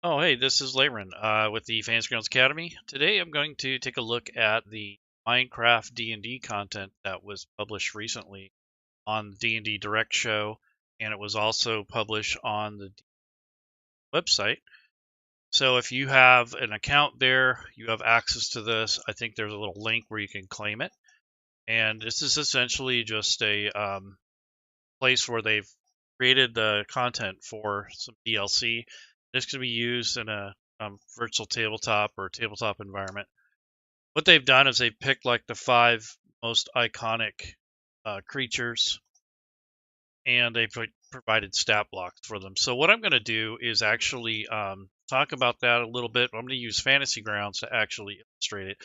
Oh, hey, this is Layron with the Fantasy Grounds Academy. Today I'm going to take a look at the Minecraft D&D content that was published recently on the D&D Direct show, and it was also published on the website. So if you have an account there, you have access to this. I think there's a little link where you can claim it. And this is essentially just a place where they've created the content for some DLC. This can be used in a virtual tabletop or tabletop environment. What they've done is they've picked like the 5 most iconic creatures, and they've provided stat blocks for them. So what I'm going to do is actually talk about that a little bit. I'm going to use Fantasy Grounds to actually illustrate it.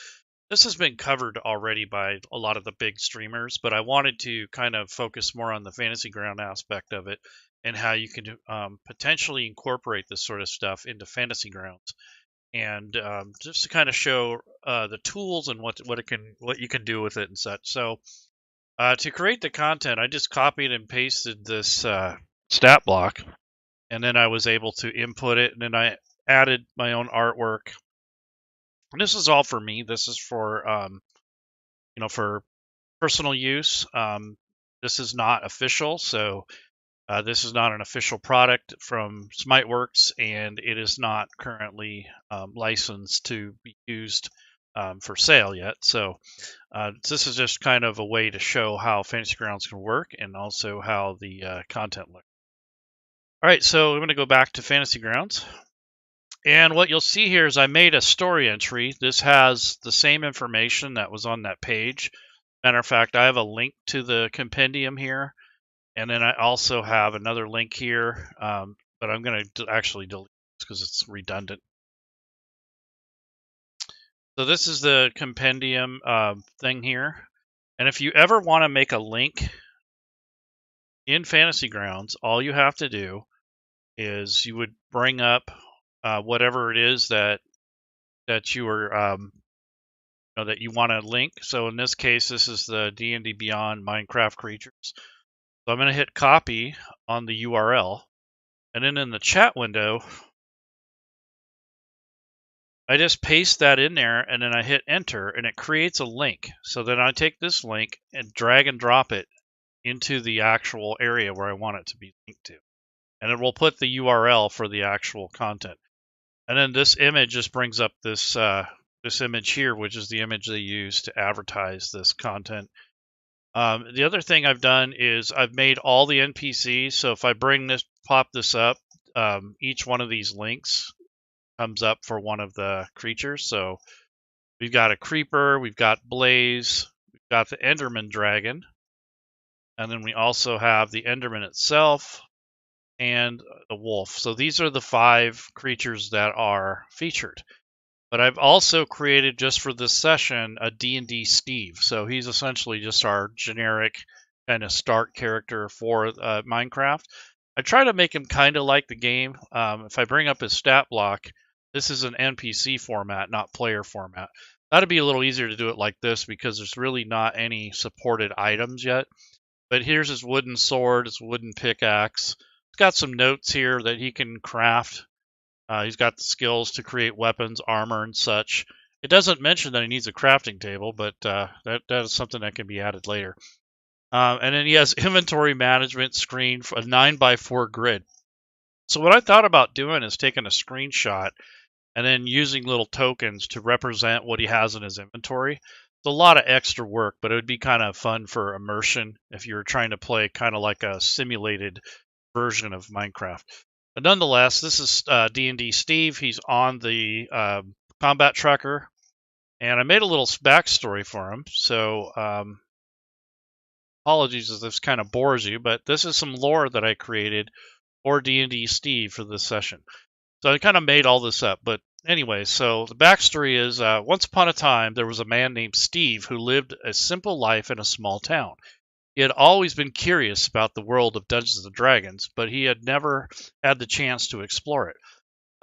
This has been covered already by a lot of the big streamers, but I wanted to kind of focus more on the fantasy ground aspect of it and how you can potentially incorporate this sort of stuff into fantasy grounds, and just to kind of show the tools and what you can do with it and such. So to create the content, I just copied and pasted this stat block, and then I was able to input it, and then I added my own artwork. And this is all for me. This is for personal use. This is not official, so this is not an official product from SmiteWorks, and it is not currently licensed to be used for sale yet. So this is just kind of a way to show how Fantasy Grounds can work and also how the content looks. All right, so I'm going to go back to Fantasy Grounds. And what you'll see here is I made a story entry. This has the same information that was on that page. Matter of fact, I have a link to the compendium here, and then I also have another link here, but I'm going to actually delete this because it's redundant. So this is the compendium thing here. And if you ever want to make a link in Fantasy Grounds, all you have to do is you would bring up whatever it is that you are that you want to link. So in this case, this is the D&D Beyond Minecraft creatures. So I'm going to hit copy on the URL, and then in the chat window, I just paste that in there, and then I hit enter, and it creates a link. So then I take this link and drag and drop it into the actual area where I want it to be linked to. And it will put the URL for the actual content. And then this image just brings up this this image here, which is the image they use to advertise this content. The other thing I've done is I've made all the NPCs. So if I pop this up, each one of these links comes up for one of the creatures. So we've got a creeper, we've got Blaze, we've got the Enderman dragon, and then we also have the Enderman itself and the wolf. So these are the 5 creatures that are featured. But I've also created, just for this session, a D&D Steve. So he's essentially just our generic kind of start character for Minecraft. I try to make him kind of like the game. If I bring up his stat block, this is an NPC format, not player format. That'd be a little easier to do it like this because there's really not any supported items yet. But here's his wooden sword, his wooden pickaxe. It's got some notes here that he can craft. He's got the skills to create weapons, armor, and such. It doesn't mention that he needs a crafting table, but that is something that can be added later. And then he has inventory management screen for a 9x4 grid. So what I thought about doing is taking a screenshot and then using little tokens to represent what he has in his inventory. It's a lot of extra work, but it would be kind of fun for immersion if you were trying to play kind of like a simulated version of Minecraft. But nonetheless, this is D&D Steve. He's on the combat tracker, and I made a little backstory for him. So apologies if this kind of bores you, but this is some lore that I created for D&D Steve for this session. So I kind of made all this up. But anyway, so the backstory is once upon a time, there was a man named Steve who lived a simple life in a small town. He had always been curious about the world of Dungeons and Dragons, but he had never had the chance to explore it.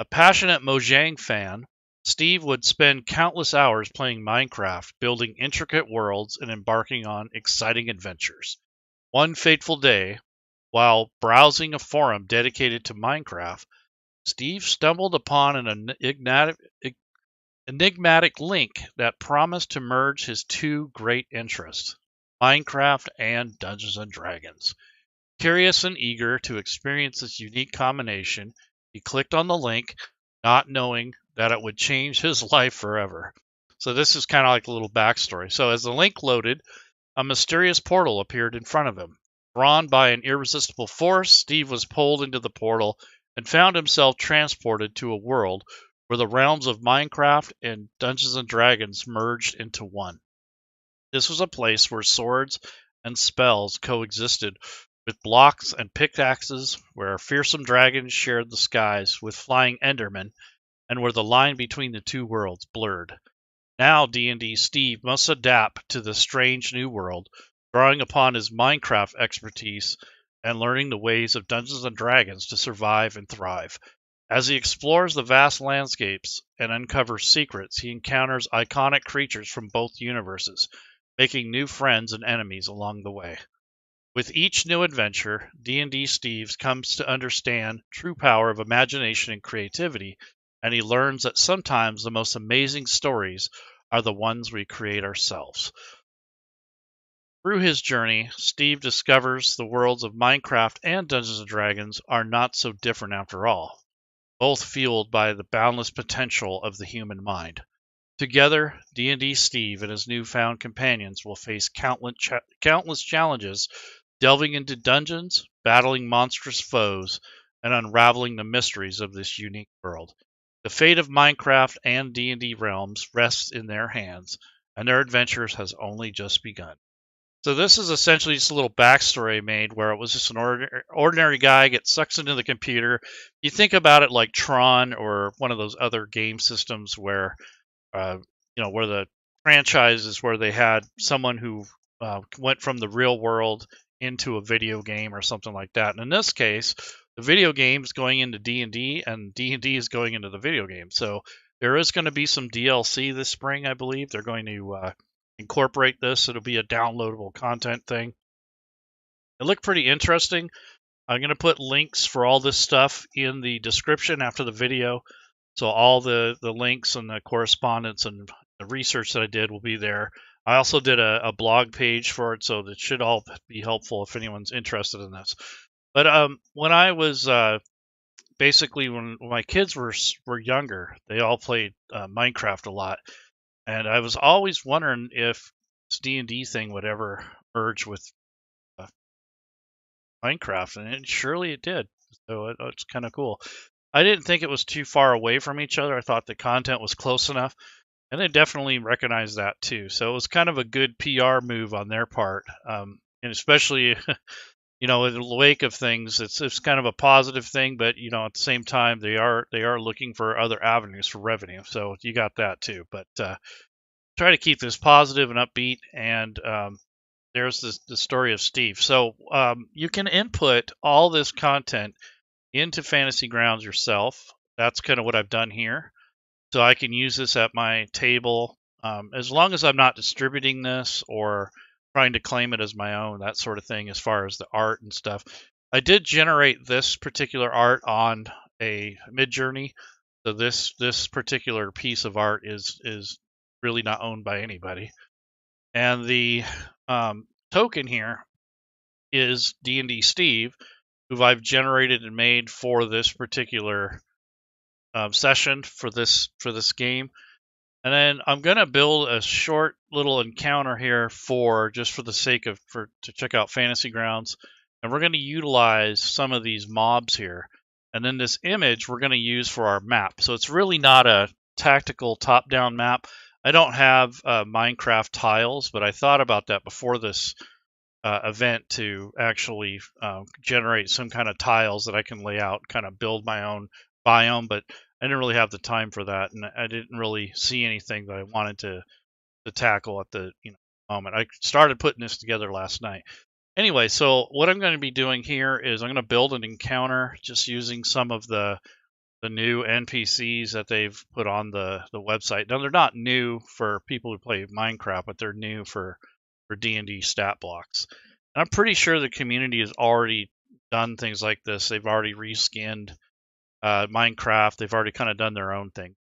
A passionate Mojang fan, Steve would spend countless hours playing Minecraft, building intricate worlds and embarking on exciting adventures. One fateful day, while browsing a forum dedicated to Minecraft, Steve stumbled upon an enigmatic link that promised to merge his two great interests, Minecraft and Dungeons and Dragons. Curious and eager to experience this unique combination, he clicked on the link, not knowing that it would change his life forever. So this is kind of like a little backstory. So as the link loaded, a mysterious portal appeared in front of him. Drawn by an irresistible force, Steve was pulled into the portal and found himself transported to a world where the realms of Minecraft and Dungeons and Dragons merged into one. This was a place where swords and spells coexisted with blocks and pickaxes, where fearsome dragons shared the skies with flying endermen, and where the line between the two worlds blurred. Now D&D Steve must adapt to this strange new world, drawing upon his Minecraft expertise and learning the ways of Dungeons and Dragons to survive and thrive. As he explores the vast landscapes and uncovers secrets, he encounters iconic creatures from both universes, making new friends and enemies along the way. With each new adventure, D&D Steve comes to understand true power of imagination and creativity, and he learns that sometimes the most amazing stories are the ones we create ourselves. Through his journey, Steve discovers the worlds of Minecraft and Dungeons & Dragons are not so different after all, both fueled by the boundless potential of the human mind. Together, D&D Steve and his newfound companions will face countless challenges, delving into dungeons, battling monstrous foes, and unraveling the mysteries of this unique world. The fate of Minecraft and D&D realms rests in their hands, and their adventures has only just begun. So this is essentially just a little backstory made where it was just an ordinary guy gets sucked into the computer. You think about it like Tron or one of those other game systems where uh, where the franchises where they had someone who went from the real world into a video game or something like that. And in this case, the video game is going into D&D, and D&D is going into the video game. So there is going to be some DLC this spring, I believe. They're going to incorporate this. It'll be a downloadable content thing. It looked pretty interesting. I'm going to put links for all this stuff in the description after the video. So all the links and the correspondence and the research that I did will be there. I also did a blog page for it, so that should all be helpful if anyone's interested in this. But when I was basically when my kids were younger, they all played Minecraft a lot, and I was always wondering if this D&D thing would ever merge with uh, Minecraft, and surely it did. So it's kind of cool. I didn't think it was too far away from each other. I thought the content was close enough, and they definitely recognized that too. So it was kind of a good PR move on their part, and especially in the wake of things, it's kind of a positive thing. But at the same time, they are looking for other avenues for revenue. So you got that too. But try to keep this positive and upbeat. And there's the story of Steve. So you can input all this content into Fantasy Grounds yourself. That's kind of what I've done here. So I can use this at my table as long as I'm not distributing this or trying to claim it as my own, that sort of thing, as far as the art and stuff. I did generate this particular art on a Midjourney. So this particular piece of art is really not owned by anybody. And the token here is D&D Steve, who I've generated and made for this particular session for this game. And then I'm gonna build a short little encounter here for the sake of to check out Fantasy Grounds, and we're gonna utilize some of these mobs here. And then this image we're gonna use for our map. So it's really not a tactical top-down map. I don't have Minecraft tiles, but I thought about that before this event to actually generate some kind of tiles that I can lay out, kind of build my own biome, but I didn't really have the time for that, and I didn't really see anything that I wanted to tackle at the moment. I started putting this together last night. Anyway, so what I'm going to be doing here is I'm going to build an encounter just using some of the new NPCs that they've put on the website. Now they're not new for people who play Minecraft, but they're new for D&D stat blocks. And I'm pretty sure the community has already done things like this. They've already reskinned Minecraft. They've already kind of done their own thing.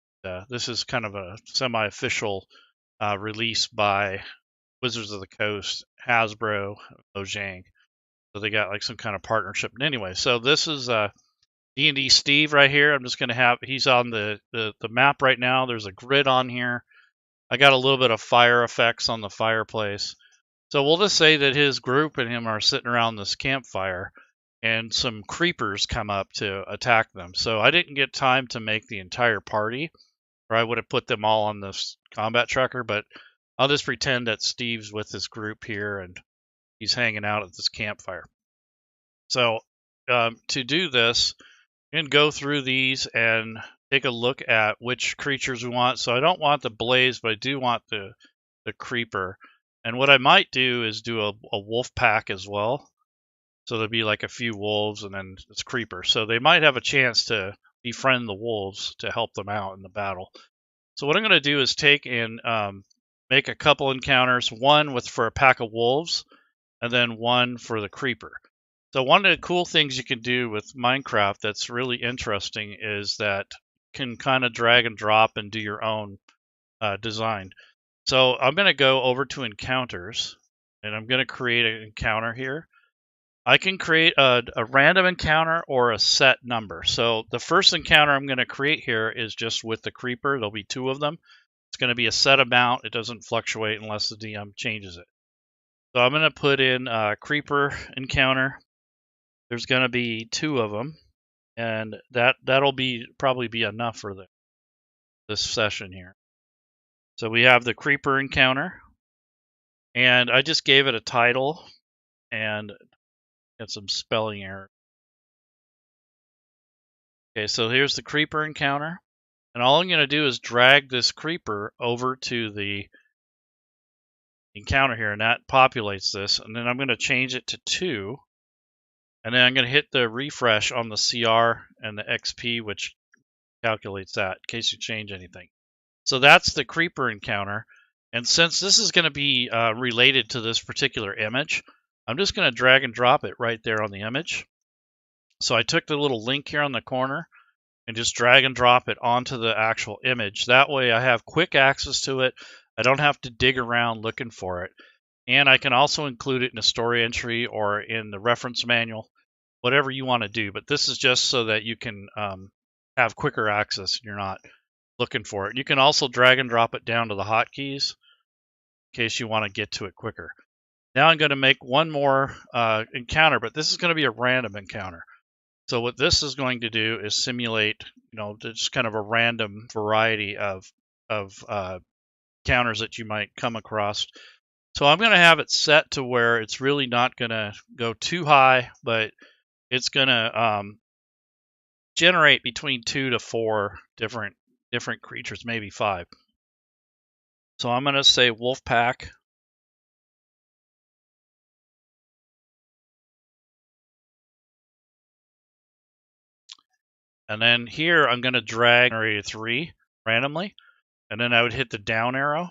This is kind of a semi-official release by Wizards of the Coast, Hasbro, Mojang. So they got like some kind of partnership. And anyway, so this is D&D Steve right here. I'm just going to have, he's on the map right now. There's a grid on here. I got a little bit of fire effects on the fireplace. So we'll just say that his group and him are sitting around this campfire, and some creepers come up to attack them. So I didn't get time to make the entire party, or I would have put them all on this combat tracker, but I'll just pretend that Steve's with his group here and he's hanging out at this campfire. So to do this, you can go through these and take a look at which creatures we want. So I don't want the blaze, but I do want the creeper. And what I might do is do a wolf pack as well. So there'll be like a few wolves and then this creeper. So they might have a chance to befriend the wolves to help them out in the battle. So what I'm going to do is take and make a couple encounters, one for a pack of wolves and then one for the creeper. So one of the cool things you can do with Minecraft that's really interesting is that you can kind of drag and drop and do your own design. So I'm going to go over to encounters and I'm going to create an encounter here. I can create a random encounter or a set number. So the first encounter I'm going to create here is just with the creeper. There'll be 2 of them. It's going to be a set amount. It doesn't fluctuate unless the DM changes it. So I'm going to put in a creeper encounter. There's going to be 2 of them, and that'll probably be enough for this session here. So we have the creeper encounter, and I just gave it a title and got some spelling error. Okay, so here's the creeper encounter, and all I'm going to do is drag this creeper over to the encounter here, and that populates this, and then I'm going to change it to 2. And then I'm going to hit the refresh on the CR and the XP, which calculates that in case you change anything. So that's the creeper encounter. And since this is going to be related to this particular image, I'm just going to drag and drop it right there on the image. So I took the little link here on the corner and just drag and drop it onto the actual image. That way I have quick access to it. I don't have to dig around looking for it. And I can also include it in a story entry or in the reference manual, whatever you want to do. But this is just so that you can have quicker access and you're not looking for it. You can also drag and drop it down to the hotkeys in case you want to get to it quicker. Now I'm going to make one more encounter, but this is going to be a random encounter. So what this is going to do is simulate, just kind of a random variety of encounters that you might come across. So I'm going to have it set to where it's really not going to go too high, but it's going to generate between 2 to 4 different creatures, maybe 5. So I'm going to say wolf pack. And then here I'm going to drag generate 3 randomly, and then I would hit the down arrow.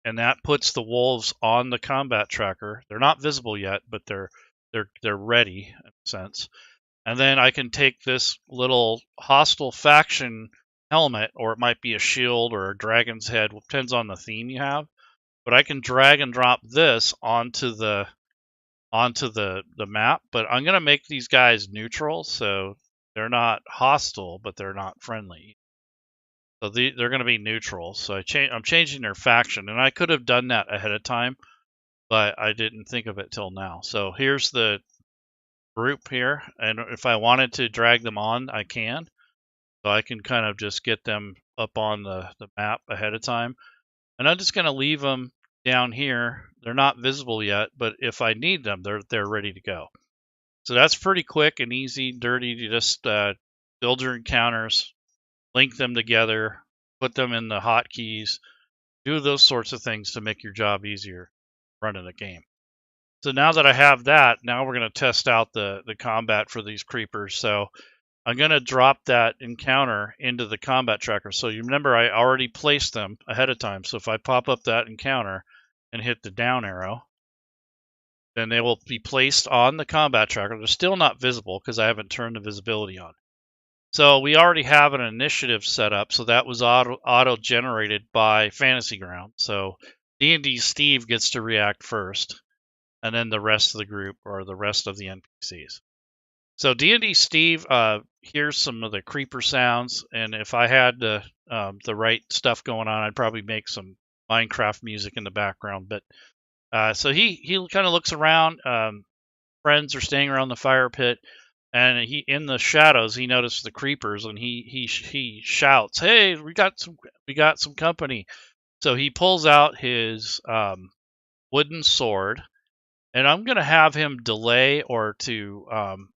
And that puts the wolves on the combat tracker. They're not visible yet, but they're ready in a sense. And then I can take this little hostile faction helmet, or it might be a shield or a dragon's head, depends on the theme you have. But I can drag and drop this onto the map. But I'm gonna make these guys neutral, so they're not hostile, but they're not friendly. So they're going to be neutral. So I'm changing their faction, and I could have done that ahead of time, but I didn't think of it till now. So here's the group here, and if I wanted to drag them on, I can. So I can kind of just get them up on the map ahead of time. And I'm just going to leave them down here. They're not visible yet, but if I need them, they're ready to go. So that's pretty quick and easy, dirty to just build your encounters, link them together, put them in the hotkeys, do those sorts of things to make your job easier running the game. So now that I have that, now we're going to test out the combat for these creepers. So I'm going to drop that encounter into the combat tracker. So you remember I already placed them ahead of time. So if I pop up that encounter and hit the down arrow, then they will be placed on the combat tracker. They're still not visible because I haven't turned the visibility on. So we already have an initiative set up, so that was auto generated by Fantasy Ground. So D&D Steve gets to react first, and then the rest of the group or the rest of the NPCs. So D&D Steve hears some of the creeper sounds, and if I had the right stuff going on, I'd probably make some Minecraft music in the background. But so he kind of looks around. Friends are staying around the fire pit, and he in the shadows he notices the creepers, and he shouts, "Hey, we got some company!" So he pulls out his wooden sword, and I'm gonna have him delay or to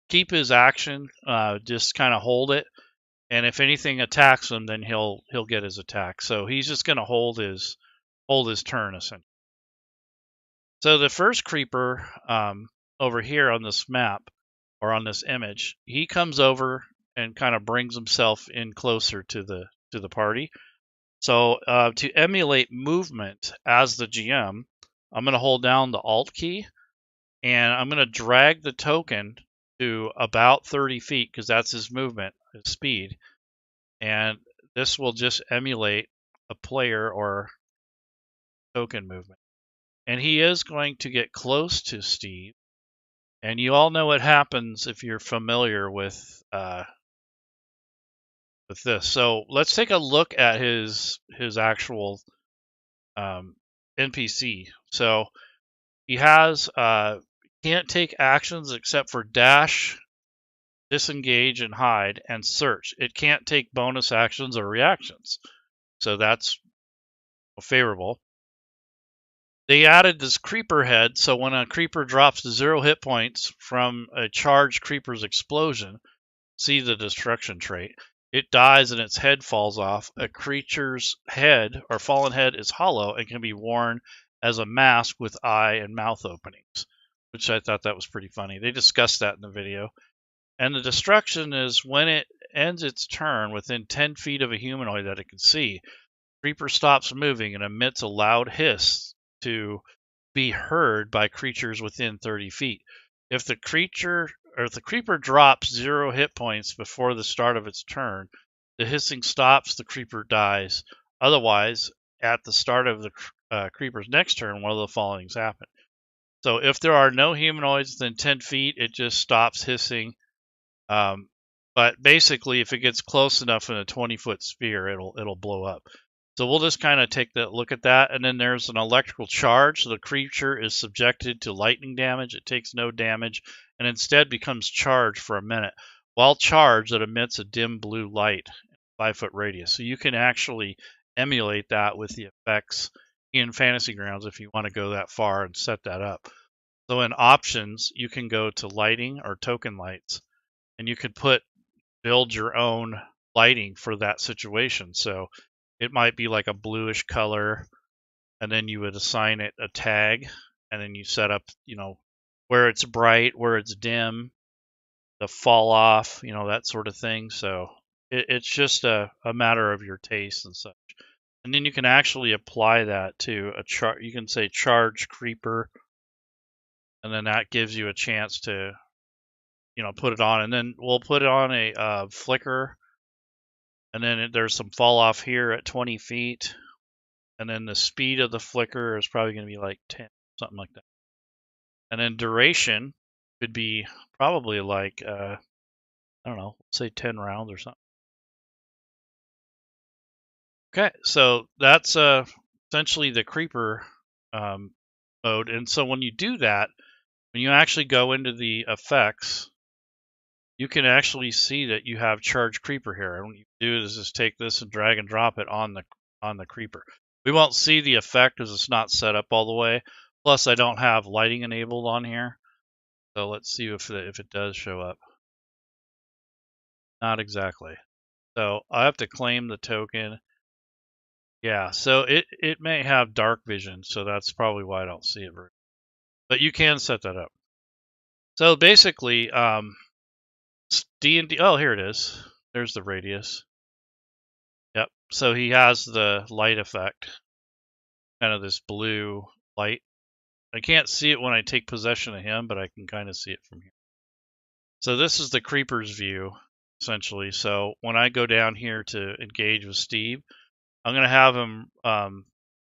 keep his action, just kind of hold it, and if anything attacks him, then he'll get his attack. So he's just gonna hold his turn essentially. So the first creeper over here on this map or on this image, he comes over and kind of brings himself in closer to the party. So to emulate movement as the GM, I'm going to hold down the Alt key, and I'm going to drag the token to about 30 feet because that's his movement, his speed. And this will just emulate a player or token movement. And he is going to get close to Steve. And you all know what happens if you're familiar with this. So let's take a look at his actual NPC. So he has can't take actions except for dash, disengage, and hide, and search. It can't take bonus actions or reactions. So that's favorable. They added this creeper head, so when a creeper drops to 0 hit points from a charged creeper's explosion, see the destruction trait, it dies and its head falls off. A creature's head or fallen head is hollow and can be worn as a mask with eye and mouth openings, which I thought that was pretty funny. They discussed that in the video. And the destruction is when it ends its turn within 10 feet of a humanoid that it can see. Creeper stops moving and emits a loud hiss to be heard by creatures within 30 feet. If the creature or if the creeper drops 0 hit points before the start of its turn, the hissing stops, the creeper dies. Otherwise, at the start of the creeper's next turn, one of the followings happen. So if there are no humanoids within 10 feet, it just stops hissing. But basically, if it gets close enough in a 20-foot sphere, it'll blow up. So we'll just kind of take a look at that. And then there's an electrical charge. So the creature is subjected to lightning damage. It takes no damage and instead becomes charged for a minute. While charged, it emits a dim blue light in a 5-foot radius. So you can actually emulate that with the effects in Fantasy Grounds if you want to go that far and set that up. So in options, you can go to lighting or token lights, and you could build your own lighting for that situation. So it might be like a bluish color, and then you would assign it a tag, and then you set up, where it's bright, where it's dim, the fall off, that sort of thing. So it's just a matter of your taste and such. And then you can actually apply that to a chart. You can say charge creeper, and then that gives you a chance to, put it on. And then we'll put it on a flicker. And then there's some fall off here at 20 feet. And then the speed of the flicker is probably going to be like 10, something like that. And then duration could be probably like, I don't know, say 10 rounds or something. Okay, so that's essentially the creeper mode. And so when you do that, when you actually go into the effects, you can actually see that you have charged creeper here. And what you do is just take this and drag and drop it on the creeper. We won't see the effect because it's not set up all the way. Plus, I don't have lighting enabled on here. So let's see if it does show up. Not exactly. So I have to claim the token. Yeah, so it may have dark vision, so that's probably why I don't see it very. But you can set that up. So basically, D&D. Oh, here it is. There's the radius. Yep. So he has the light effect, kind of this blue light. I can't see it when I take possession of him, but I can kind of see it from here. So this is the creeper's view. essentially. So when I go down here to engage with Steve, I'm going to have him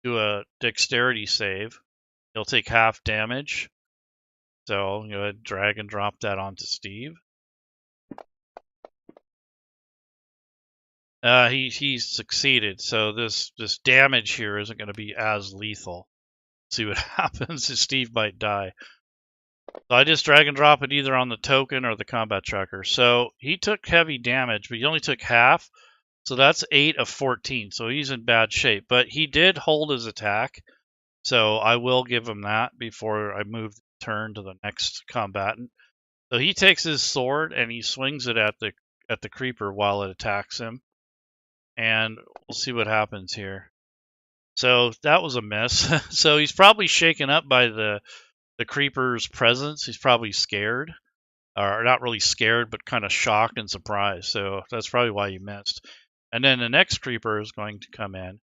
do a dexterity save. He'll take half damage. So I'll go ahead and drag and drop that onto Steve. He succeeded. So this damage here isn't going to be as lethal. See what happens. Steve might die. So I just drag and drop it either on the token or the combat tracker. So he took heavy damage, but he only took half. So that's 8 of 14. So he's in bad shape. But he did hold his attack. So I will give him that before I move the turn to the next combatant. So he takes his sword and he swings it at the creeper while it attacks him. And we'll see what happens here. So that was a miss. So he's probably shaken up by the creeper's presence. He's probably scared. Or not really scared, but kind of shocked and surprised. So that's probably why you missed. And then the next creeper is going to come in.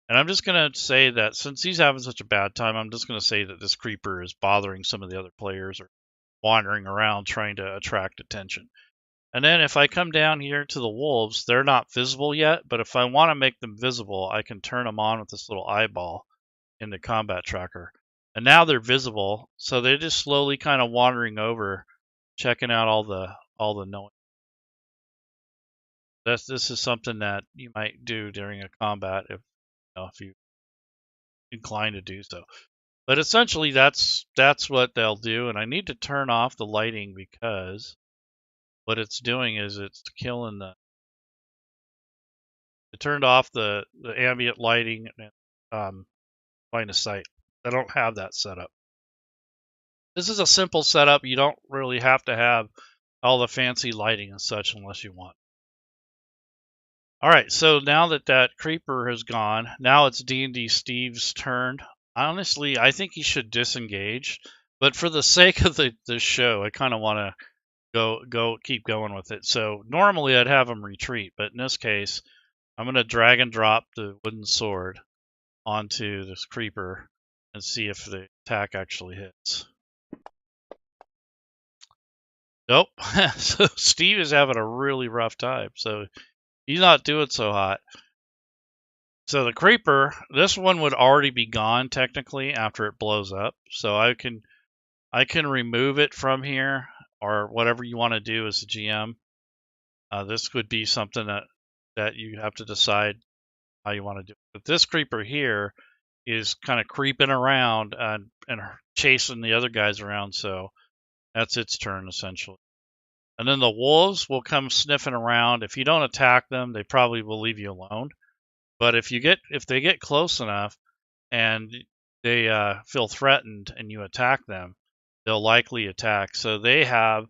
And I'm just going to say that since he's having such a bad time, I'm just going to say that this creeper is bothering some of the other players or wandering around trying to attract attention. And then if I come down here to the wolves, they're not visible yet, but if I want to make them visible, I can turn them on with this little eyeball in the combat tracker. And now they're visible, so they're just slowly kind of wandering over, checking out all the noise. This is something that you might do during a combat if you inclined to do so. But essentially, that's what they'll do. And I need to turn off the lighting because what it's doing is it's killing it turned off the ambient lighting and line of sight. I don't have that set up. This is a simple setup. You don't really have to have all the fancy lighting and such unless you want. All right, so now that creeper has gone, now it's D&D Steve's turn. Honestly, I think he should disengage, but for the sake of the show, I kind of want to keep going with it. So normally I'd have him retreat, but in this case, I'm going to drag and drop the wooden sword onto this creeper and see if the attack actually hits. Nope. So Steve is having a really rough time. So he's not doing so hot. So the creeper, this one would already be gone technically after it blows up. So I can remove it from here or whatever you want to do as a GM. This would be something that you have to decide how you want to do it. But this creeper here is kind of creeping around and chasing the other guys around. So that's its turn essentially. And then the wolves will come sniffing around. If you don't attack them, they probably will leave you alone. But if they get close enough and they feel threatened and you attack them, they'll likely attack. So they have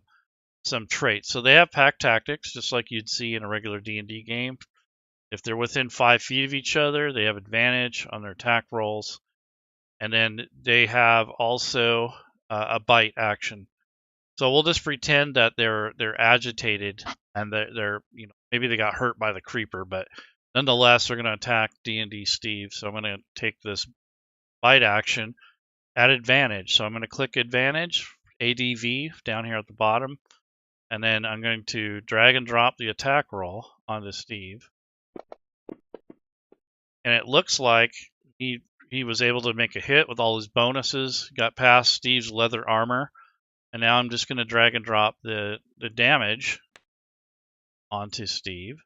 some traits. So they have pack tactics, just like you'd see in a regular D&D game. If they're within 5 feet of each other, they have advantage on their attack rolls. And then they have also a bite action. So we'll just pretend that they're agitated and they're maybe they got hurt by the creeper, but nonetheless they're going to attack D&D Steve. So I'm going to take this bite action at advantage. So I'm going to click advantage, ADV down here at the bottom, and then I'm going to drag and drop the attack roll onto Steve. And it looks like he was able to make a hit with all his bonuses, got past Steve's leather armor. And now I'm just going to drag and drop the damage onto Steve.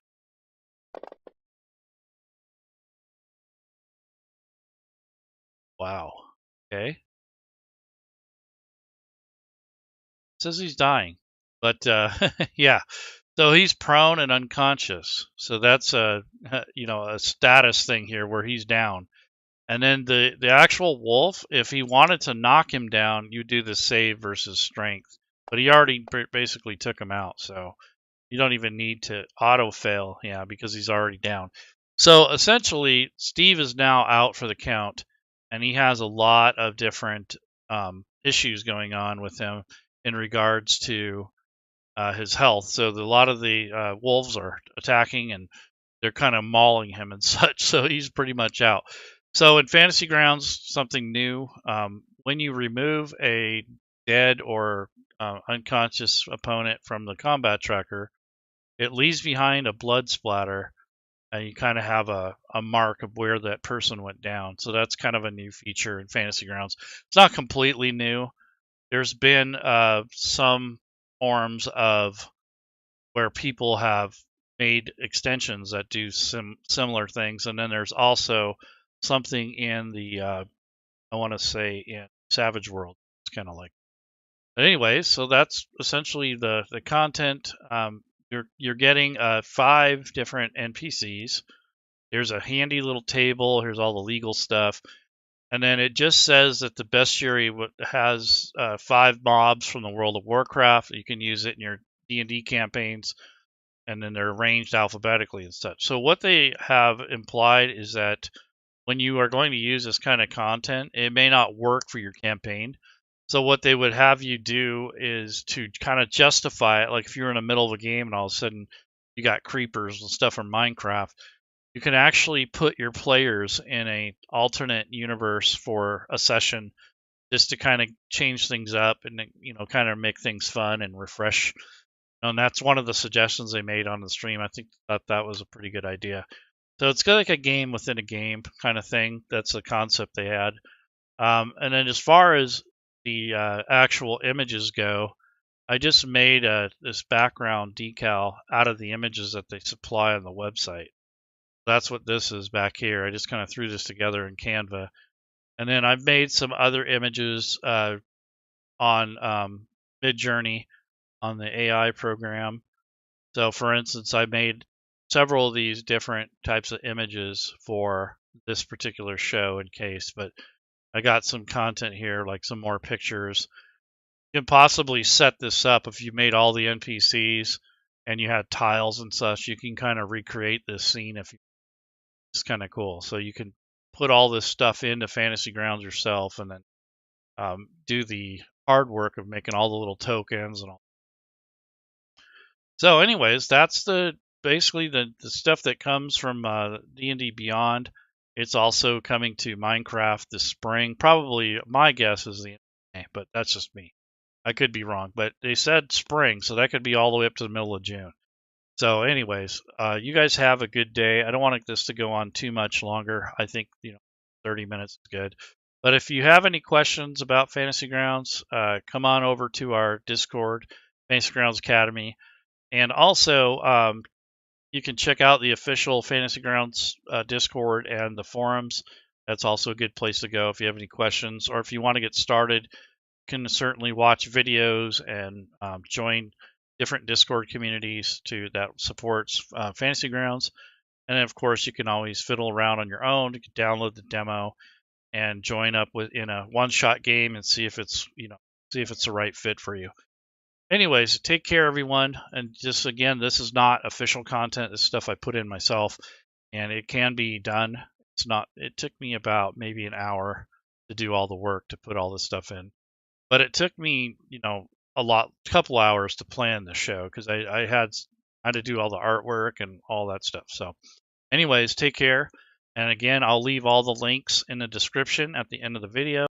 Wow. Okay. It says he's dying. But yeah. So he's prone and unconscious. So that's a status thing here where he's down. And then the actual wolf, if he wanted to knock him down, you do the save versus strength. But he already basically took him out, so you don't even need to auto fail, because he's already down. So essentially, Steve is now out for the count, and he has a lot of different issues going on with him in regards to his health. So a lot of the wolves are attacking, and they're kind of mauling him and such. So he's pretty much out. So in Fantasy Grounds, something new. When you remove a dead or unconscious opponent from the combat tracker, it leaves behind a blood splatter, and you kind of have a mark of where that person went down. So that's kind of a new feature in Fantasy Grounds. It's not completely new. There's been some forms of where people have made extensions that do similar things, and then there's also something in the I want to say in Savage World. It's kind of like. But anyways, so that's essentially the content. You're getting 5 different NPCs. There's a handy little table. Here's all the legal stuff. And then it just says that the bestiary has 5 mobs from the World of Warcraft. You can use it in your D&D campaigns, and then they're arranged alphabetically and such. So what they have implied is that when you are going to use this kind of content, it may not work for your campaign. So what they would have you do is to kind of justify it. Like if you're in the middle of a game and all of a sudden you got creepers and stuff from Minecraft, you can actually put your players in a alternate universe for a session just to kind of change things up and kind of make things fun and refresh. And that's one of the suggestions they made on the stream. I think that was a pretty good idea. So it's like a game within a game kind of thing. That's the concept they had. And then as far as the actual images go, I just made this background decal out of the images that they supply on the website. That's what this is back here. I just kind of threw this together in Canva. And then I've made some other images on Midjourney on the AI program. So for instance, I made several of these different types of images for this particular show in case, but I got some content here, like some more pictures. You can possibly set this up if you made all the NPCs and you had tiles and such. You can kind of recreate this scene if you. It's kind of cool. So you can put all this stuff into Fantasy Grounds yourself, and then do the hard work of making all the little tokens and all. So, anyways, that's basically the stuff that comes from D&D Beyond. It's also coming to Minecraft this spring. Probably my guess is the end, but that's just me. I could be wrong, but they said spring, so that could be all the way up to the middle of June. So, anyways, you guys have a good day. I don't want this to go on too much longer. I think 30 minutes is good. But if you have any questions about Fantasy Grounds, come on over to our Discord, Fantasy Grounds Academy, and also you can check out the official Fantasy Grounds Discord and the forums. That's also a good place to go if you have any questions, or if you want to get started. You can certainly watch videos and join different Discord communities that supports Fantasy Grounds. And then, of course, you can always fiddle around on your own. You can download the demo and join up in a one-shot game and see if it's the right fit for you. Anyways, take care, everyone. And just again, this is not official content. This stuff I put in myself, and it can be done. It's not. It took me about maybe an hour to do all the work to put all this stuff in. But it took me, couple hours to plan the show because I had to do all the artwork and all that stuff. So, anyways, take care. And again, I'll leave all the links in the description at the end of the video.